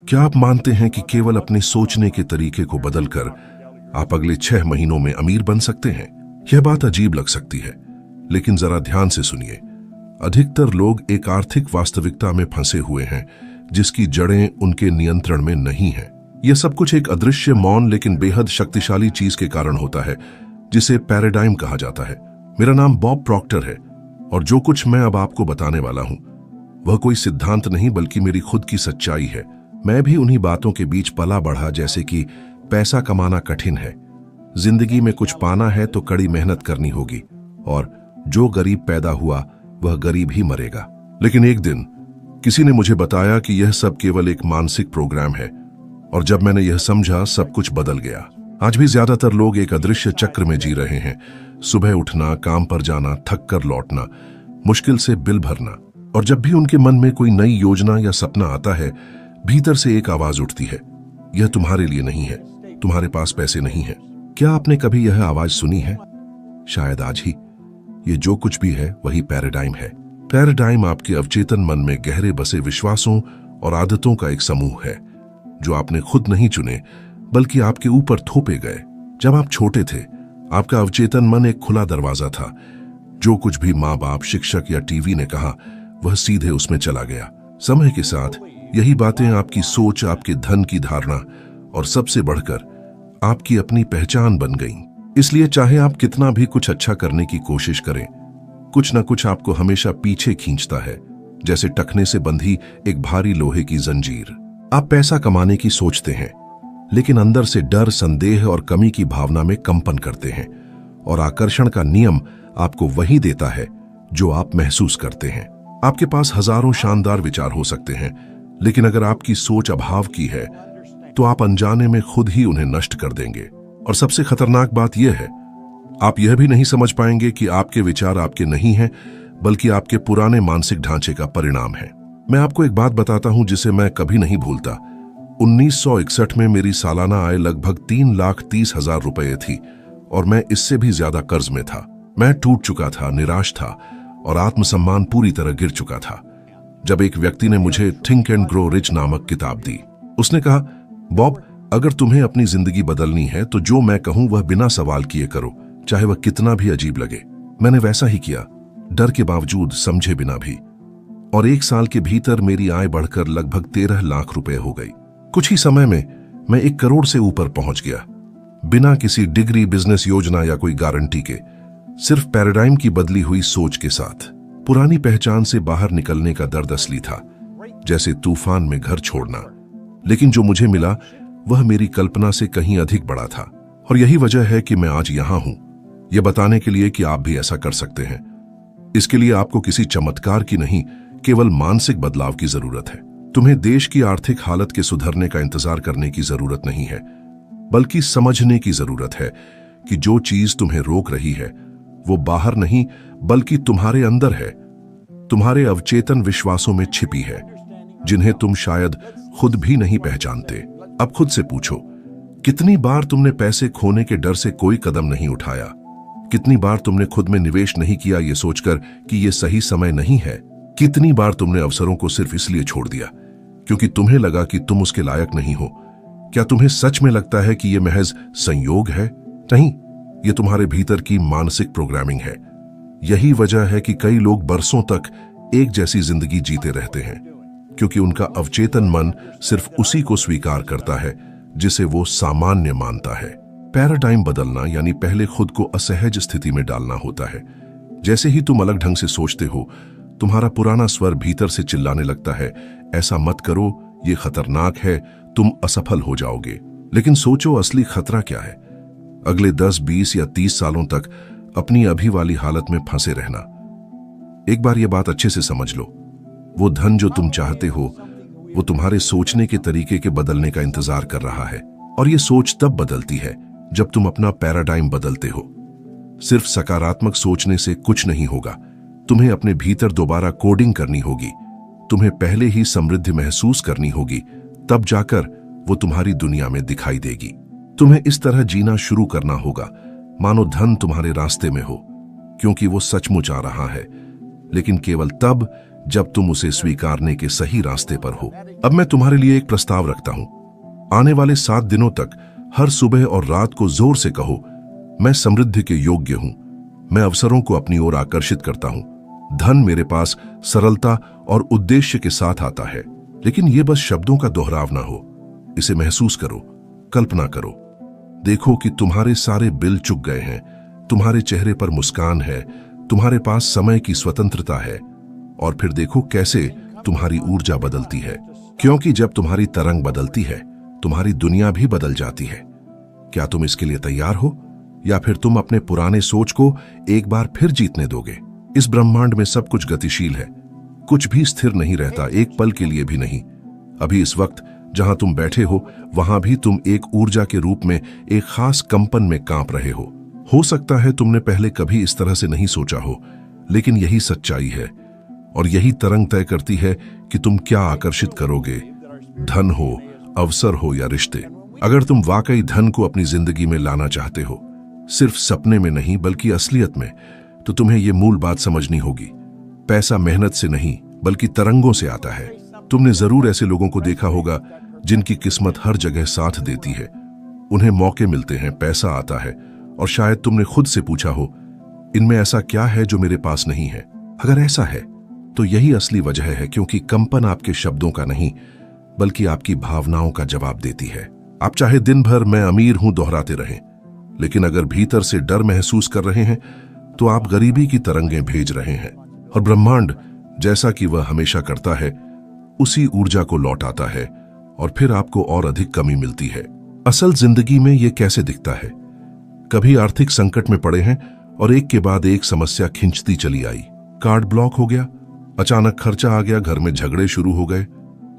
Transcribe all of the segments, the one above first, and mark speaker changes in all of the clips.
Speaker 1: क्या आप मानते हैं कि केवल अपने सोचने के तरीके को बदलकर आप अगले 6 महीनों में अमीर बन सकते हैं? यह बात अजीब लग सकती है, लेकिन जरा ध्यान से सुनिए। अधिकतर लोग एक आर्थिक वास्तविकता में फंसे हुए हैं जिसकी जड़ें उनके नियंत्रण में नहीं हैं। यह सब कुछ एक अदृश्य, मौन लेकिन बेहद शक्तिशाली चीज के कारण होता है जिसे पैराडाइम कहा जाता है। मेरा नाम बॉब प्रॉक्टर है और जो कुछ मैं अब आपको बताने वाला हूं वह कोई सिद्धांत नहीं बल्कि मेरी खुद की सच्चाई है। मैं भी उन्हीं बातों के बीच पला बढ़ा, जैसे कि पैसा कमाना कठिन है, जिंदगी में कुछ पाना है तो कड़ी मेहनत करनी होगी, और जो गरीब पैदा हुआ वह गरीब ही मरेगा। लेकिन एक दिन किसी ने मुझे बताया कि यह सब केवल एक मानसिक प्रोग्राम है, और जब मैंने यह समझा सब कुछ बदल गया। आज भी ज्यादातर लोग एक अदृश्य चक्र में जी रहे हैं। सुबह उठना, काम पर जाना, थक कर लौटना, मुश्किल से बिल भरना, और जब भी उनके मन में कोई नई योजना या सपना आता है, भीतर से एक आवाज उठती है, यह तुम्हारे लिए नहीं है, तुम्हारे पास पैसे नहीं है। क्या आपने कभी यह आवाज सुनी है? शायद आज ही। ये जो कुछ भी है वही पैराडाइम है। पैराडाइम आपके अवचेतन मन में गहरे बसे विश्वासों और आदतों का एक समूह है जो आपने खुद नहीं चुने बल्कि आपके ऊपर थोपे गए। जब आप छोटे थे, आपका अवचेतन मन एक खुला दरवाजा था। जो कुछ भी माँ बाप, शिक्षक या टीवी ने कहा वह सीधे उसमें चला गया। समय के साथ यही बातें आपकी सोच, आपके धन की धारणा और सबसे बढ़कर आपकी अपनी पहचान बन गईं। इसलिए चाहे आप कितना भी कुछ अच्छा करने की कोशिश करें, कुछ न कुछ आपको हमेशा पीछे खींचता है, जैसे टखने से बंधी एक भारी लोहे की जंजीर। आप पैसा कमाने की सोचते हैं, लेकिन अंदर से डर, संदेह और कमी की भावना में कंपन करते हैं, और आकर्षण का नियम आपको वही देता है जो आप महसूस करते हैं। आपके पास हजारों शानदार विचार हो सकते हैं, लेकिन अगर आपकी सोच अभाव की है तो आप अनजाने में खुद ही उन्हें नष्ट कर देंगे। और सबसे खतरनाक बात यह है, आप यह भी नहीं समझ पाएंगे कि आपके विचार आपके नहीं हैं, बल्कि आपके पुराने मानसिक ढांचे का परिणाम है। मैं आपको एक बात बताता हूं जिसे मैं कभी नहीं भूलता। 1961 में मेरी सालाना आय लगभग 3,30,000 रुपये थी, और मैं इससे भी ज्यादा कर्ज में था। मैं टूट चुका था, निराश था, और आत्मसम्मान पूरी तरह गिर चुका था। जब एक व्यक्ति ने मुझे थिंक एंड ग्रो रिच नामक किताब दी, उसने कहा, बॉब, अगर तुम्हें अपनी जिंदगी बदलनी है तो जो मैं कहूं वह बिना सवाल किए करो, चाहे वह कितना भी अजीब लगे। मैंने वैसा ही किया, डर के बावजूद, समझे बिना भी। और 1 साल के भीतर मेरी आय बढ़कर लगभग 13 लाख रुपए हो गई। कुछ ही समय में मैं 1 करोड़ से ऊपर पहुंच गया, बिना किसी डिग्री, बिजनेस योजना या कोई गारंटी के, सिर्फ पैराडाइम की बदली हुई सोच के साथ। पुरानी पहचान से बाहर निकलने का दर्द असली था, जैसे तूफान में घर छोड़ना। लेकिन जो मुझे मिला वह मेरी कल्पना से कहीं अधिक बड़ा था, और यही वजह है कि मैं आज यहां हूं, यह बताने के लिए कि आप भी ऐसा कर सकते हैं। इसके लिए आपको किसी चमत्कार की नहीं, केवल मानसिक बदलाव की जरूरत है। तुम्हें देश की आर्थिक हालत के सुधरने का इंतजार करने की जरूरत नहीं है, बल्कि समझने की जरूरत है कि जो चीज तुम्हें रोक रही है वो बाहर नहीं बल्कि तुम्हारे अंदर है, तुम्हारे अवचेतन विश्वासों में छिपी है, जिन्हें तुम शायद खुद भी नहीं पहचानते। अब खुद से पूछो, कितनी बार तुमने पैसे खोने के डर से कोई कदम नहीं उठाया? कितनी बार तुमने खुद में निवेश नहीं किया ये सोचकर कि ये सही समय नहीं है? कितनी बार तुमने अवसरों को सिर्फ इसलिए छोड़ दिया क्योंकि तुम्हें लगा कि तुम उसके लायक नहीं हो? क्या तुम्हें सच में लगता है कि यह महज संयोग है? नहीं, यह तुम्हारे भीतर की मानसिक प्रोग्रामिंग है। यही वजह है कि कई लोग बरसों तक एक जैसी जिंदगी जीते रहते हैं, क्योंकि उनका अवचेतन मन सिर्फ उसी को स्वीकार करता है जिसे वो सामान्य मानता है। पैराडाइम बदलना यानी पहले खुद को असहज स्थिति में डालना होता है। जैसे ही तुम अलग ढंग से सोचते हो, तुम्हारा पुराना स्वर भीतर से चिल्लाने लगता है, ऐसा मत करो, ये खतरनाक है, तुम असफल हो जाओगे। लेकिन सोचो, असली खतरा क्या है? अगले 10, 20 या 30 सालों तक अपनी अभी वाली हालत में फंसे रहना। एक बार यह बात अच्छे से समझ लो, वो धन जो तुम चाहते हो वो तुम्हारे सोचने के तरीके के बदलने का इंतजार कर रहा है, और ये सोच तब बदलती है जब तुम अपना पैराडाइम बदलते हो। सिर्फ सकारात्मक सोचने से कुछ नहीं होगा, तुम्हें अपने भीतर दोबारा कोडिंग करनी होगी। तुम्हें पहले ही समृद्धि महसूस करनी होगी, तब जाकर वो तुम्हारी दुनिया में दिखाई देगी। तुम्हें इस तरह जीना शुरू करना होगा मानो धन तुम्हारे रास्ते में हो, क्योंकि वो सचमुच आ रहा है, लेकिन केवल तब जब तुम उसे स्वीकारने के सही रास्ते पर हो। अब मैं तुम्हारे लिए एक प्रस्ताव रखता हूं। आने वाले 7 दिनों तक हर सुबह और रात को जोर से कहो, मैं समृद्धि के योग्य हूं, मैं अवसरों को अपनी ओर आकर्षित करता हूं, धन मेरे पास सरलता और उद्देश्य के साथ आता है। लेकिन यह बस शब्दों का दोहराव ना हो, इसे महसूस करो, कल्पना करो। देखो कि तुम्हारे सारे बिल चुक गए हैं, तुम्हारे चेहरे पर मुस्कान है, तुम्हारे पास समय की स्वतंत्रता है। और फिर देखो कैसे तुम्हारी ऊर्जा बदलती है, क्योंकि जब तुम्हारी तरंग बदलती है तुम्हारी दुनिया भी बदल जाती है। क्या तुम इसके लिए तैयार हो, या फिर तुम अपने पुराने सोच को एक बार फिर जीतने दोगे? इस ब्रह्मांड में सब कुछ गतिशील है, कुछ भी स्थिर नहीं रहता, एक पल के लिए भी नहीं। अभी इस वक्त जहां तुम बैठे हो वहां भी तुम एक ऊर्जा के रूप में एक खास कंपन में कांप रहे हो सकता है तुमने पहले कभी इस तरह से नहीं सोचा हो, लेकिन यही सच्चाई है। और यही तरंग तय करती है कि तुम क्या आकर्षित करोगे, धन हो, अवसर हो या रिश्ते। अगर तुम वाकई धन को अपनी जिंदगी में लाना चाहते हो, सिर्फ सपने में नहीं बल्कि असलियत में, तो तुम्हें यह मूल बात समझनी होगी। पैसा मेहनत से नहीं बल्कि तरंगों से आता है। तुमने जरूर ऐसे लोगों को देखा होगा जिनकी किस्मत हर जगह साथ देती है, उन्हें मौके मिलते हैं, पैसा आता है, और शायद तुमने खुद से पूछा हो, इनमें ऐसा क्या है जो मेरे पास नहीं है? अगर ऐसा है तो यही असली वजह है, क्योंकि कंपन आपके शब्दों का नहीं बल्कि आपकी भावनाओं का जवाब देती है। आप चाहे दिन भर मैं अमीर हूं दोहराते रहें, लेकिन अगर भीतर से डर महसूस कर रहे हैं तो आप गरीबी की तरंगें भेज रहे हैं, और ब्रह्मांड जैसा कि वह हमेशा करता है उसी ऊर्जा को लौटाता है, और फिर आपको और अधिक कमी मिलती है। असल जिंदगी में यह कैसे दिखता है? कभी आर्थिक संकट में पड़े हैं और एक के बाद एक समस्या खिंचती चली आई, कार्ड ब्लॉक हो गया, अचानक खर्चा आ गया, घर में झगड़े शुरू हो गए,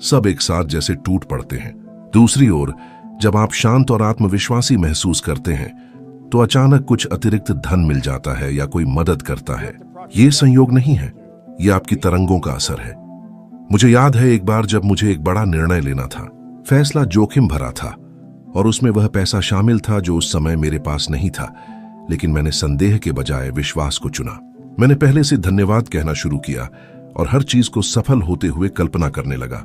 Speaker 1: सब एक साथ जैसे टूट पड़ते हैं। दूसरी ओर जब आप शांत और आत्मविश्वासी महसूस करते हैं तो अचानक कुछ अतिरिक्त धन मिल जाता है या कोई मदद करता है। ये संयोग नहीं है, ये आपकी तरंगों का असर है। मुझे याद है एक बार जब मुझे एक बड़ा निर्णय लेना था, फैसला जोखिम भरा था और उसमें वह पैसा शामिल था जो उस समय मेरे पास नहीं था, लेकिन मैंने संदेह के बजाय विश्वास को चुना। मैंने पहले से धन्यवाद कहना शुरू किया और हर चीज को सफल होते हुए कल्पना करने लगा,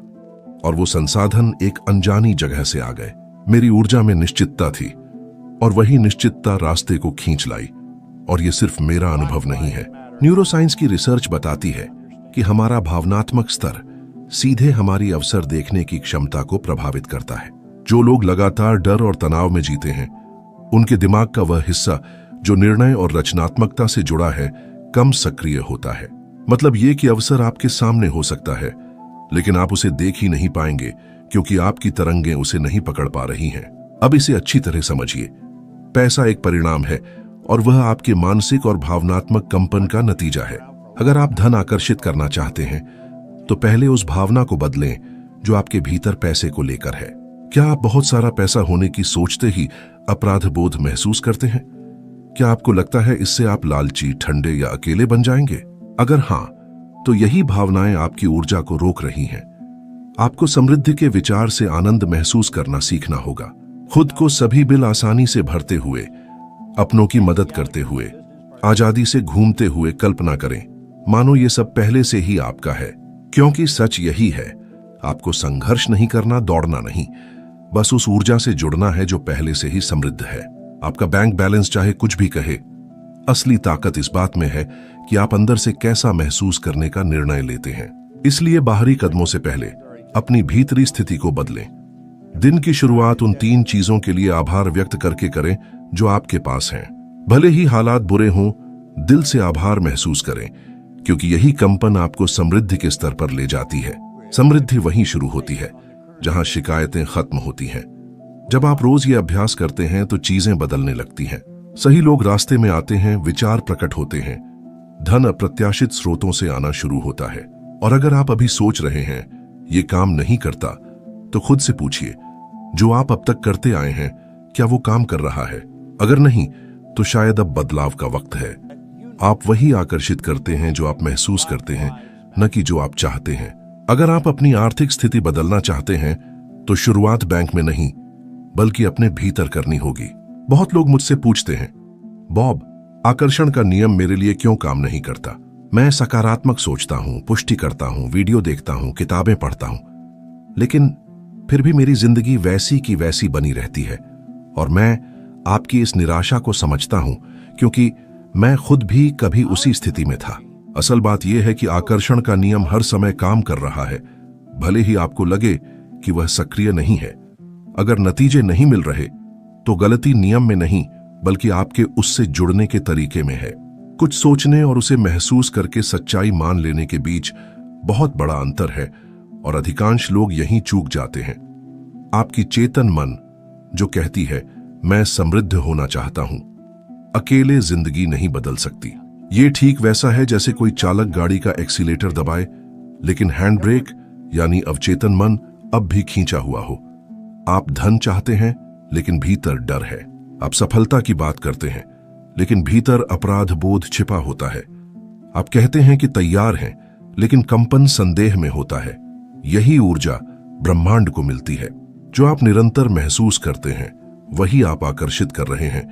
Speaker 1: और वो संसाधन एक अनजानी जगह से आ गए। मेरी ऊर्जा में निश्चितता थी और वही निश्चितता रास्ते को खींच लाई। और ये सिर्फ मेरा अनुभव नहीं है, न्यूरोसाइंस की रिसर्च बताती है कि हमारा भावनात्मक स्तर सीधे हमारी अवसर देखने की क्षमता को प्रभावित करता है। जो लोग लगातार डर और तनाव में जीते हैं, उनके दिमाग का वह हिस्सा जो निर्णय और रचनात्मकता से जुड़ा है कम सक्रिय होता है। मतलब ये कि अवसर आपके सामने हो सकता है, लेकिन आप उसे देख ही नहीं पाएंगे क्योंकि आपकी तरंगें उसे नहीं पकड़ पा रही हैं। अब इसे अच्छी तरह समझिए। पैसा एक परिणाम है और वह आपके मानसिक और भावनात्मक कंपन का नतीजा है। अगर आप धन आकर्षित करना चाहते हैं तो पहले उस भावना को बदलें जो आपके भीतर पैसे को लेकर है। क्या आप बहुत सारा पैसा होने की सोचते ही अपराध बोध महसूस करते हैं? क्या आपको लगता है इससे आप लालची, ठंडे या अकेले बन जाएंगे? अगर हाँ, तो यही भावनाएं आपकी ऊर्जा को रोक रही हैं। आपको समृद्धि के विचार से आनंद महसूस करना सीखना होगा। खुद को सभी बिल आसानी से भरते हुए, अपनों की मदद करते हुए, आजादी से घूमते हुए कल्पना करें मानो ये सब पहले से ही आपका है। क्योंकि सच यही है, आपको संघर्ष नहीं करना, दौड़ना नहीं, बस उस ऊर्जा से जुड़ना है जो पहले से ही समृद्ध है। आपका बैंक बैलेंस चाहे कुछ भी कहे, असली ताकत इस बात में है कि आप अंदर से कैसा महसूस करने का निर्णय लेते हैं। इसलिए बाहरी कदमों से पहले अपनी भीतरी स्थिति को बदलें। दिन की शुरुआत उन 3 चीजों के लिए आभार व्यक्त करके करें जो आपके पास हैं। भले ही हालात बुरे हों, दिल से आभार महसूस करें, क्योंकि यही कंपन आपको समृद्धि के स्तर पर ले जाती है। समृद्धि वहीं शुरू होती है जहां शिकायतें खत्म होती हैं। जब आप रोज ये अभ्यास करते हैं तो चीजें बदलने लगती हैं। सही लोग रास्ते में आते हैं, विचार प्रकट होते हैं, धन अप्रत्याशित स्रोतों से आना शुरू होता है। और अगर आप अभी सोच रहे हैं ये काम नहीं करता, तो खुद से पूछिए, जो आप अब तक करते आए हैं क्या वो काम कर रहा है? अगर नहीं, तो शायद अब बदलाव का वक्त है। आप वही आकर्षित करते हैं जो आप महसूस करते हैं, न कि जो आप चाहते हैं। अगर आप अपनी आर्थिक स्थिति बदलना चाहते हैं तो शुरुआत बैंक में नहीं बल्कि अपने भीतर करनी होगी। बहुत लोग मुझसे पूछते हैं, बॉब, आकर्षण का नियम मेरे लिए क्यों काम नहीं करता? मैं सकारात्मक सोचता हूं, पुष्टि करता हूं, वीडियो देखता हूं, किताबें पढ़ता हूं, लेकिन फिर भी मेरी जिंदगी वैसी की वैसी बनी रहती है। और मैं आपकी इस निराशा को समझता हूं, क्योंकि मैं खुद भी कभी उसी स्थिति में था। असल बात यह है कि आकर्षण का नियम हर समय काम कर रहा है, भले ही आपको लगे कि वह सक्रिय नहीं है। अगर नतीजे नहीं मिल रहे तो गलती नियम में नहीं, बल्कि आपके उससे जुड़ने के तरीके में है। कुछ सोचने और उसे महसूस करके सच्चाई मान लेने के बीच बहुत बड़ा अंतर है, और अधिकांश लोग यहीं चूक जाते हैं। आपकी चेतन मन जो कहती है मैं समृद्ध होना चाहता हूं, अकेले जिंदगी नहीं बदल सकती। ये ठीक वैसा है जैसे कोई चालक गाड़ी का एक्सीलेटर दबाए, लेकिन हैंड ब्रेक यानी अवचेतन मन अब भी खींचा हुआ हो। आप धन चाहते हैं, लेकिन भीतर डर है। आप सफलता की बात करते हैं, लेकिन भीतर अपराध बोध छिपा होता है। आप कहते हैं कि तैयार हैं, लेकिन कंपन संदेह में होता है। यही ऊर्जा ब्रह्मांड को मिलती है। जो आप निरंतर महसूस करते हैं वही आप आकर्षित कर रहे हैं,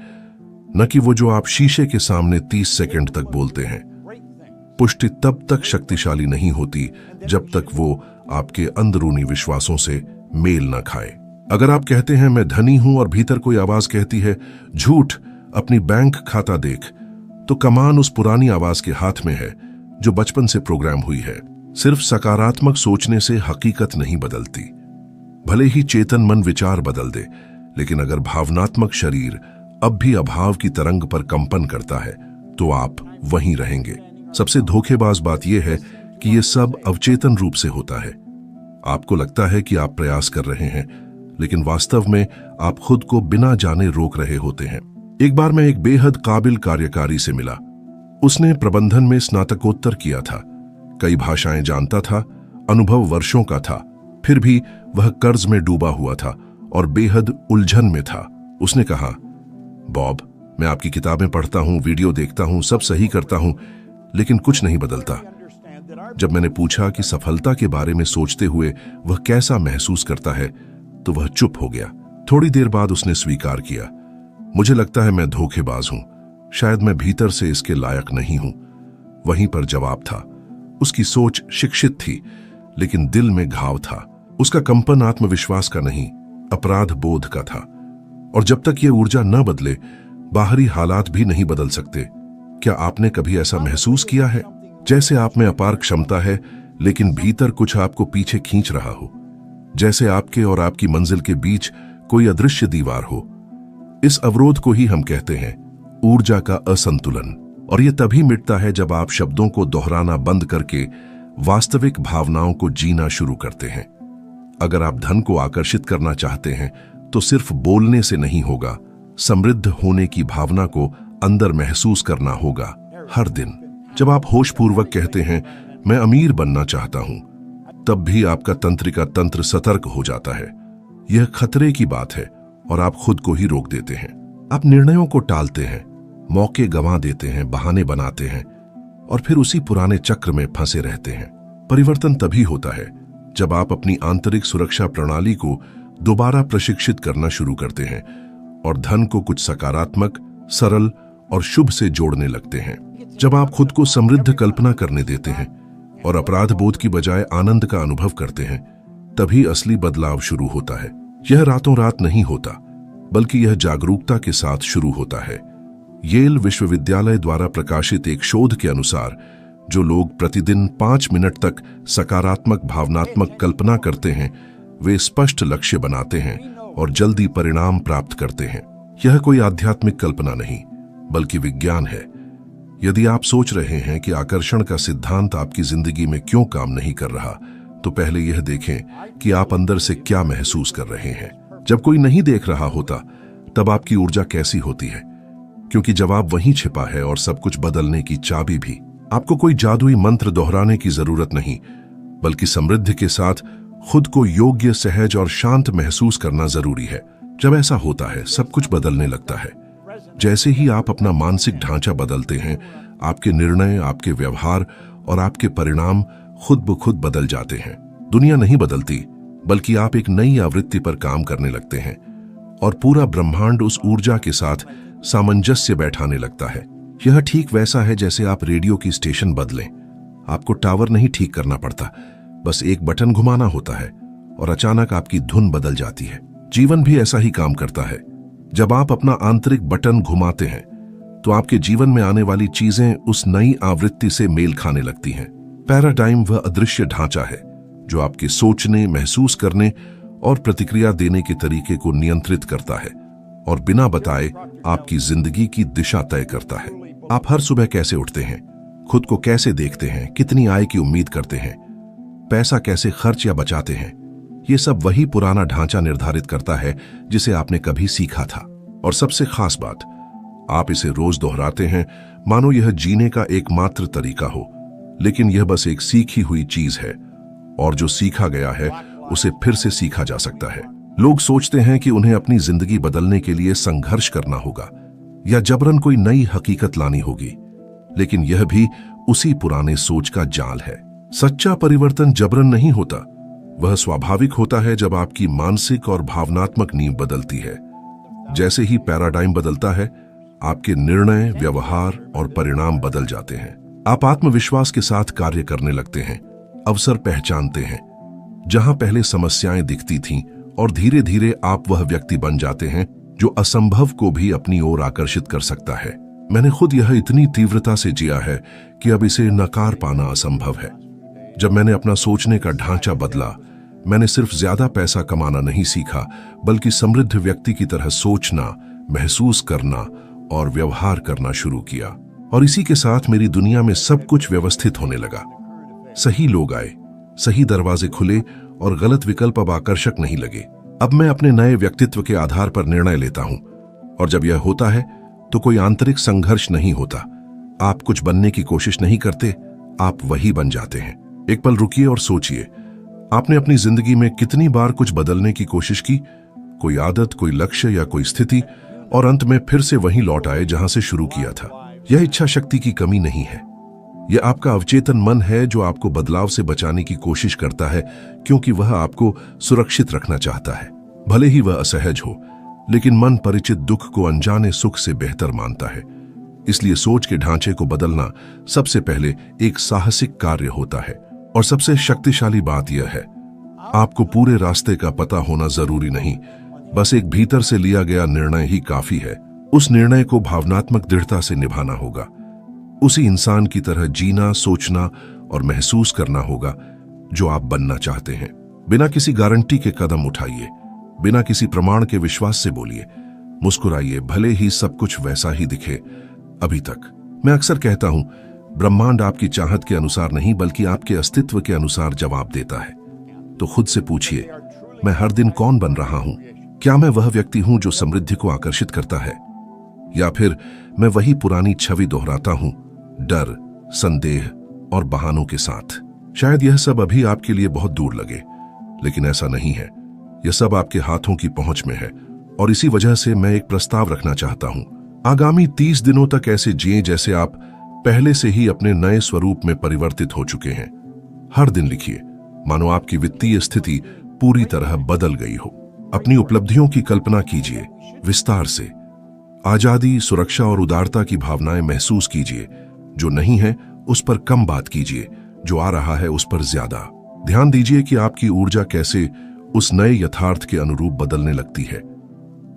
Speaker 1: न कि वो जो आप शीशे के सामने 30 सेकंड तक बोलते हैं। पुष्टि तब तक शक्तिशाली नहीं होती जब तक वो आपके अंदरूनी विश्वासों से मेल न खाए। अगर आप कहते हैं मैं धनी हूं और भीतर कोई आवाज कहती है झूठ, अपनी बैंक खाता देख, तो कमान उस पुरानी आवाज के हाथ में है जो बचपन से प्रोग्राम हुई है। सिर्फ सकारात्मक सोचने से हकीकत नहीं बदलती। भले ही चेतन मन विचार बदल दे, लेकिन अगर भावनात्मक शरीर अब भी अभाव की तरंग पर कंपन करता है तो आप वहीं रहेंगे। सबसे धोखेबाज बात यह है कि यह सब अवचेतन रूप से होता है। आपको लगता है कि आप प्रयास कर रहे हैं, लेकिन वास्तव में आप खुद को बिना जाने रोक रहे होते हैं। एक बार मैं एक बेहद काबिल कार्यकारी से मिला। उसने प्रबंधन में स्नातकोत्तर किया था, कई भाषाएं जानता था, अनुभव वर्षों का था, फिर भी वह कर्ज में डूबा हुआ था और बेहद उलझन में था। उसने कहा, बॉब, मैं आपकी किताबें पढ़ता हूं, वीडियो देखता हूं, सब सही करता हूं, लेकिन कुछ नहीं बदलता। जब मैंने पूछा कि सफलता के बारे में सोचते हुए वह कैसा महसूस करता है, तो वह चुप हो गया। थोड़ी देर बाद उसने स्वीकार किया, मुझे लगता है मैं धोखेबाज हूं, शायद मैं भीतर से इसके लायक नहीं हूं। वहीं पर जवाब था। उसकी सोच शिक्षित थी, लेकिन दिल में घाव था। उसका कंपन आत्मविश्वास का नहीं, अपराध बोध का था। और जब तक ये ऊर्जा न बदले, बाहरी हालात भी नहीं बदल सकते। क्या आपने कभी ऐसा महसूस किया है, जैसे आप में अपार क्षमता है, लेकिन भीतर कुछ आपको पीछे खींच रहा हो, जैसे आपके और आपकी मंजिल के बीच कोई अदृश्य दीवार हो? इस अवरोध को ही हम कहते हैं ऊर्जा का असंतुलन। और यह तभी मिटता है जब आप शब्दों को दोहराना बंद करके वास्तविक भावनाओं को जीना शुरू करते हैं। अगर आप धन को आकर्षित करना चाहते हैं तो सिर्फ बोलने से नहीं होगा, समृद्ध होने की भावना को अंदर महसूस करना होगा हर दिन। जब आप होशपूर्वक कहते हैं मैं अमीर बनना चाहता हूं, तब भी आपका तंत्रिका तंत्र सतर्क हो जाता है। यह खतरे की बात है और आप खुद को ही रोक देते हैं। आप निर्णयों को टालते हैं, मौके गंवा देते हैं, बहाने बनाते हैं और फिर उसी पुराने चक्र में फंसे रहते हैं। परिवर्तन तभी होता है जब आप अपनी आंतरिक सुरक्षा प्रणाली को दोबारा प्रशिक्षित करना शुरू करते हैं और धन को कुछ सकारात्मक, सरल और शुभ से जोड़ने लगते हैं। जब आप खुद को समृद्ध कल्पना करने देते हैं और अपराध बोध की बजाय आनंद का अनुभव करते हैं, तभी असली बदलाव शुरू होता है। यह रातों रात नहीं होता, बल्कि यह जागरूकता के साथ शुरू होता है। येल विश्वविद्यालय द्वारा प्रकाशित एक शोध के अनुसार जो लोग प्रतिदिन 5 मिनट तक सकारात्मक भावनात्मक कल्पना करते हैं, वे स्पष्ट लक्ष्य बनाते हैं और जल्दी परिणाम प्राप्त करते हैं। यह कोई आध्यात्मिक कल्पना नहीं, बल्कि विज्ञान है। यदि आप सोच रहे हैं कि आकर्षण का सिद्धांत आपकी जिंदगी में क्यों काम नहीं कर रहा, तो पहले यह देखें कि आप अंदर से क्या महसूस कर रहे हैं। जब कोई नहीं देख रहा होता, तब आपकी ऊर्जा कैसी होती है? क्योंकि जवाब वहीं छिपा है और सब कुछ बदलने की चाबी भी। आपको कोई जादुई मंत्र दोहराने की जरूरत नहीं, बल्कि समृद्धि के साथ खुद को योग्य, सहज और शांत महसूस करना जरूरी है। जब ऐसा होता है, सब कुछ बदलने लगता है। जैसे ही आप अपना मानसिक ढांचा बदलते हैं, आपके निर्णय, आपके व्यवहार और आपके परिणाम खुद ब खुद बदल जाते हैं। दुनिया नहीं बदलती, बल्कि आप एक नई आवृत्ति पर काम करने लगते हैं और पूरा ब्रह्मांड उस ऊर्जा के साथ सामंजस्य बैठाने लगता है। यह ठीक वैसा है जैसे आप रेडियो की स्टेशन बदलें। आपको टावर नहीं ठीक करना पड़ता, बस एक बटन घुमाना होता है और अचानक आपकी धुन बदल जाती है। जीवन भी ऐसा ही काम करता है। जब आप अपना आंतरिक बटन घुमाते हैं तो आपके जीवन में आने वाली चीजें उस नई आवृत्ति से मेल खाने लगती हैं। पैराडाइम वह अदृश्य ढांचा है जो आपके सोचने, महसूस करने और प्रतिक्रिया देने के तरीके को नियंत्रित करता है और बिना बताए आपकी जिंदगी की दिशा तय करता है। आप हर सुबह कैसे उठते हैं, खुद को कैसे देखते हैं, कितनी आय की उम्मीद करते हैं, पैसा कैसे खर्च या बचाते हैं, ये सब वही पुराना ढांचा निर्धारित करता है जिसे आपने कभी सीखा था। और सबसे खास बात, आप इसे रोज दोहराते हैं मानो यह जीने का एकमात्र तरीका हो। लेकिन यह बस एक सीखी हुई चीज है और जो सीखा गया है उसे फिर से सीखा जा सकता है। लोग सोचते हैं कि उन्हें अपनी जिंदगी बदलने के लिए संघर्ष करना होगा या जबरन कोई नई हकीकत लानी होगी, लेकिन यह भी उसी पुराने सोच का जाल है। सच्चा परिवर्तन जबरन नहीं होता, वह स्वाभाविक होता है जब आपकी मानसिक और भावनात्मक नींव बदलती है। जैसे ही पैराडाइम बदलता है, आपके निर्णय, व्यवहार और परिणाम बदल जाते हैं। आप आत्मविश्वास के साथ कार्य करने लगते हैं, अवसर पहचानते हैं जहां पहले समस्याएं दिखती थीं, और धीरे धीरे आप वह व्यक्ति बन जाते हैं जो असंभव को भी अपनी ओर आकर्षित कर सकता है। मैंने खुद यह इतनी तीव्रता से जिया है कि अब इसे नकार पाना असंभव है। जब मैंने अपना सोचने का ढांचा बदला, मैंने सिर्फ ज्यादा पैसा कमाना नहीं सीखा, बल्कि समृद्ध व्यक्ति की तरह सोचना, महसूस करना और व्यवहार करना शुरू किया। और इसी के साथ मेरी दुनिया में सब कुछ व्यवस्थित होने लगा। सही लोग आए, सही दरवाजे खुले और गलत विकल्प अब आकर्षक नहीं लगे। अब मैं अपने नए व्यक्तित्व के आधार पर निर्णय लेता हूं, और जब यह होता है तो कोई आंतरिक संघर्ष नहीं होता। आप कुछ बनने की कोशिश नहीं करते, आप वही बन जाते हैं। एक पल रुकिए और सोचिए, आपने अपनी जिंदगी में कितनी बार कुछ बदलने की कोशिश की, कोई आदत, कोई लक्ष्य या कोई स्थिति, और अंत में फिर से वहीं लौट आए जहां से शुरू किया था। यह इच्छा शक्ति की कमी नहीं है, यह आपका अवचेतन मन है जो आपको बदलाव से बचाने की कोशिश करता है, क्योंकि वह आपको सुरक्षित रखना चाहता है। भले ही वह असहज हो, लेकिन मन परिचित दुख को अनजाने सुख से बेहतर मानता है। इसलिए सोच के ढांचे को बदलना सबसे पहले एक साहसिक कार्य होता है। और सबसे शक्तिशाली बात यह है, आपको पूरे रास्ते का पता होना जरूरी नहीं, बस एक भीतर से लिया गया निर्णय ही काफी है। उस निर्णय को भावनात्मक दृढ़ता से निभाना होगा। उसी इंसान की तरह जीना, सोचना और महसूस करना होगा जो आप बनना चाहते हैं। बिना किसी गारंटी के कदम उठाइए, बिना किसी प्रमाण के विश्वास से बोलिए, मुस्कुराइए, भले ही सब कुछ वैसा ही दिखे अभी तक। मैं अक्सर कहता हूं, ब्रह्मांड आपकी चाहत के अनुसार नहीं बल्कि आपके अस्तित्व के अनुसार जवाब देता है। तो खुद से पूछिए, मैं हर दिन कौन बन रहा हूं? क्या मैं वह व्यक्ति हूं जो समृद्धि को आकर्षित करता है, या फिर मैं वही पुरानी छवि दोहराता हूं, डर, संदेह और बहानों के साथ? शायद यह सब अभी आपके लिए बहुत दूर लगे, लेकिन ऐसा नहीं है। यह सब आपके हाथों की पहुंच में है, और इसी वजह से मैं एक प्रस्ताव रखना चाहता हूं। आगामी 30 दिनों तक ऐसे जिएं जैसे आप पहले से ही अपने नए स्वरूप में परिवर्तित हो चुके हैं। हर दिन लिखिए मानो आपकी वित्तीय स्थिति पूरी तरह बदल गई हो। अपनी उपलब्धियों की कल्पना कीजिए विस्तार से। आजादी, सुरक्षा और उदारता की भावनाएं महसूस कीजिए। जो नहीं है उस पर कम बात कीजिए, जो आ रहा है उस पर ज्यादा। ध्यान दीजिए कि आपकी ऊर्जा कैसे उस नए यथार्थ के अनुरूप बदलने लगती है।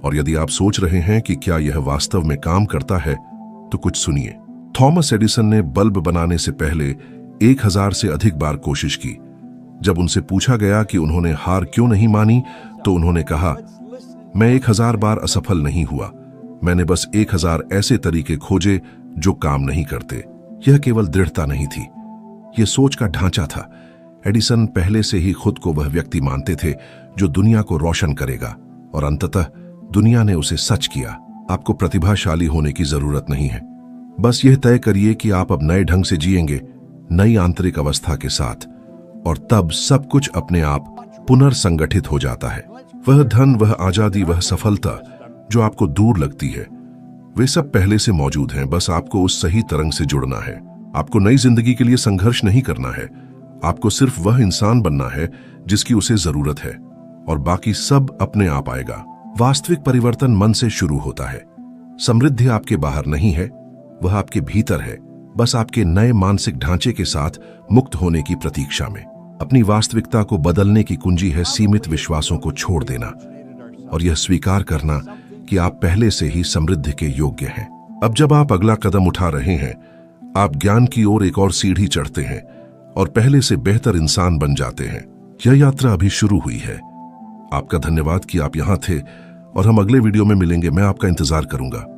Speaker 1: और यदि आप सोच रहे हैं कि क्या यह वास्तव में काम करता है, तो कुछ सुनिए। थॉमस एडिसन ने बल्ब बनाने से पहले 1000 से अधिक बार कोशिश की। जब उनसे पूछा गया कि उन्होंने हार क्यों नहीं मानी, तो उन्होंने कहा, मैं 1000 बार असफल नहीं हुआ, मैंने बस 1000 ऐसे तरीके खोजे जो काम नहीं करते। यह केवल दृढ़ता नहीं थी, यह सोच का ढांचा था। एडिसन पहले से ही खुद को वह व्यक्ति मानते थे जो दुनिया को रोशन करेगा, और अंततः दुनिया ने उसे सच किया। आपको प्रतिभाशाली होने की जरूरत नहीं है, बस यह तय करिए कि आप अब नए ढंग से जिएंगे, नई आंतरिक अवस्था के साथ, और तब सब कुछ अपने आप पुनर्संगठित हो जाता है। वह धन, वह आजादी, वह सफलता जो आपको दूर लगती है, वे सब पहले से मौजूद हैं। बस आपको उस सही तरंग से जुड़ना है। आपको नई जिंदगी के लिए संघर्ष नहीं करना है, आपको सिर्फ वह इंसान बनना है जिसकी उसे जरूरत है, और बाकी सब अपने आप आएगा। वास्तविक परिवर्तन मन से शुरू होता है। समृद्धि आपके बाहर नहीं है, वह आपके भीतर है, बस आपके नए मानसिक ढांचे के साथ मुक्त होने की प्रतीक्षा में। अपनी वास्तविकता को बदलने की कुंजी है सीमित विश्वासों को छोड़ देना और यह स्वीकार करना कि आप पहले से ही समृद्धि के योग्य हैं। अब जब आप अगला कदम उठा रहे हैं, आप ज्ञान की ओर एक और सीढ़ी चढ़ते हैं और पहले से बेहतर इंसान बन जाते हैं। यह यात्रा अभी शुरू हुई है। आपका धन्यवाद कि आप यहां थे और हम अगले वीडियो में मिलेंगे। मैं आपका इंतजार करूंगा।